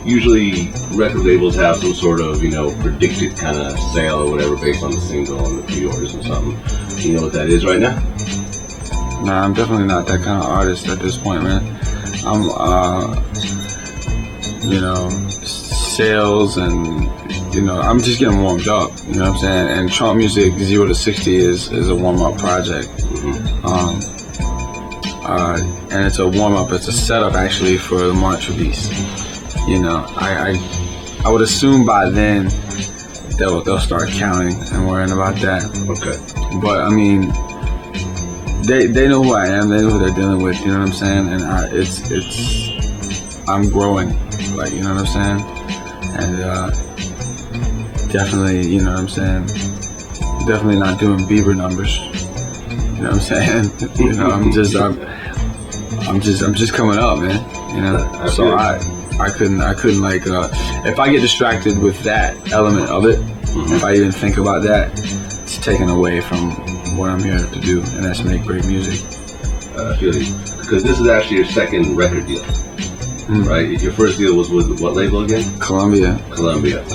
usually record labels have some sort of, predicted kind of sale or whatever based on the single and the pre-orders or something. You know what that is right now? Nah, I'm definitely not that kind of artist at this point, man. I'm, sales and, I'm just getting warmed up, you know what I'm saying? And Trump Music 0 to 60 is a warm-up project. And it's a warm-up, it's a setup actually for the March release. I would assume by then they'll start counting and worrying about that. Okay. But I mean, they know who I am, they know who they're dealing with, you know what I'm saying? And I'm growing, like, you know what I'm saying? And definitely, you know what I'm saying? Definitely not doing Bieber numbers. You know what I'm saying? I'm just coming up, man. So I couldn't like if I get distracted with that element of it, if I even think about that, it's taken away from what I'm here to do, and that's make great music. I feel you. Because this is actually your second record deal, right? Your first deal was with what label again? Columbia. The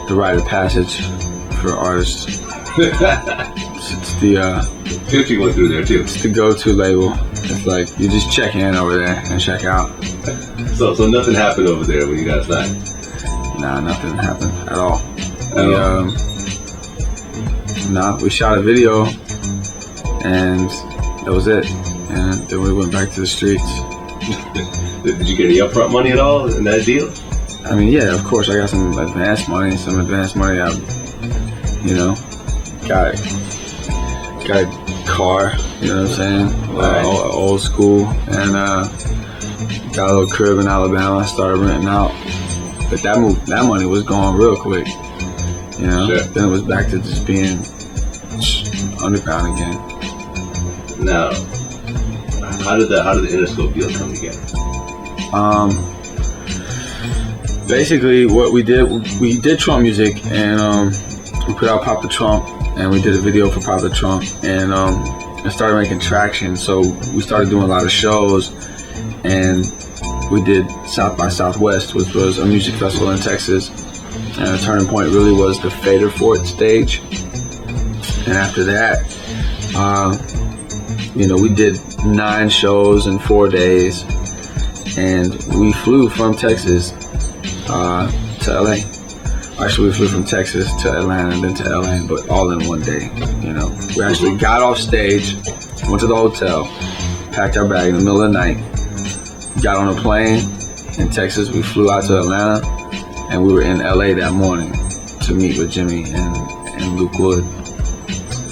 The rite of passage for artists. It's the 50 went through there too. It's the go-to label. It's like you just check in over there and check out. So nothing happened over there when you got signed? Nah, nothing happened at all. We shot a video and that was it. And then we went back to the streets. Did you get any upfront money at all in that deal? I mean, yeah, of course I got some advance money. I, got a car, you know what I'm saying? Right. Old school, and got a little crib in Alabama. Started renting out, but that money was gone real quick, Sure. Then it was back to just being underground again. Now, how did the Interscope deal come together? Basically, what we did Trump Music, and we put out Pop the Trump, and we did a video for Pop the Trump, and it started making traction. So we started doing a lot of shows, and we did South by Southwest, which was a music festival in Texas, and the turning point really was the Fader Fort stage. And after that, we did 9 shows in 4 days, and we flew from Texas to LA. Actually, we flew from Texas to Atlanta and then to LA, but all in one day. We actually got off stage, went to the hotel, packed our bag in the middle of the night, got on a plane in Texas. We flew out to Atlanta, and we were in LA that morning to meet with Jimmy and Luke Wood.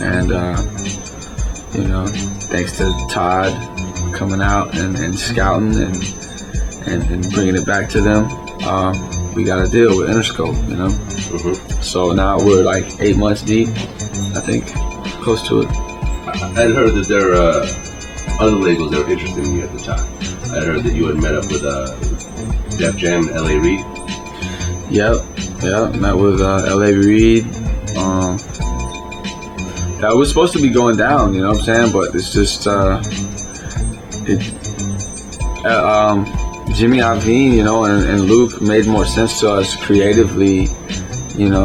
And thanks to Todd coming out and scouting and bringing it back to them, we got a deal with Interscope, So now we're like 8 months deep, I think, close to it. I had heard that there are other labels that were interested in you at the time. I heard that you had met up with Def Jam and L.A. Reid. Yep, met with L.A. Reid. That was supposed to be going down, you know what I'm saying? But it's just, Jimmy Iovine, and Luke made more sense to us creatively, and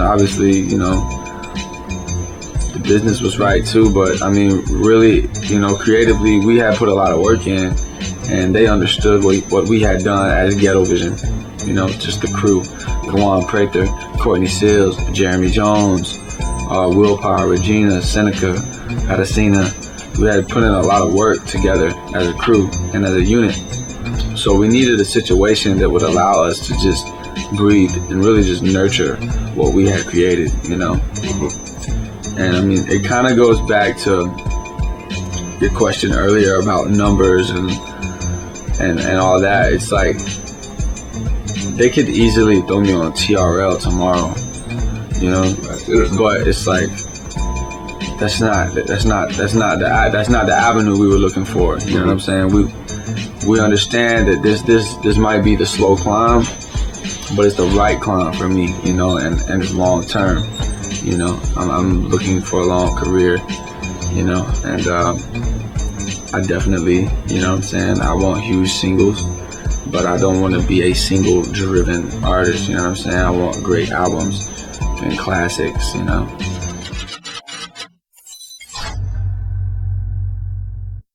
obviously, the business was right too, but I mean, really, creatively, we had put a lot of work in, and they understood what we had done as Ghetto Vision, just the crew, Kawan Prather, Courtney Seals, Jeremy Jones, Willpower, Regina, Seneca, Adesina. We had put in a lot of work together as a crew and as a unit. So we needed a situation that would allow us to just breathe and really just nurture what we had created, And I mean, it kind of goes back to your question earlier about numbers and all that. It's like they could easily throw me on TRL tomorrow, but it's like that's not the avenue we were looking for. You know what I'm saying? We understand that this might be the slow climb, but it's the right climb for me, and it's long term. I'm looking for a long career, and I definitely, I want huge singles, but I don't want to be a single driven artist. You know what I'm saying? I want great albums and classics. You know.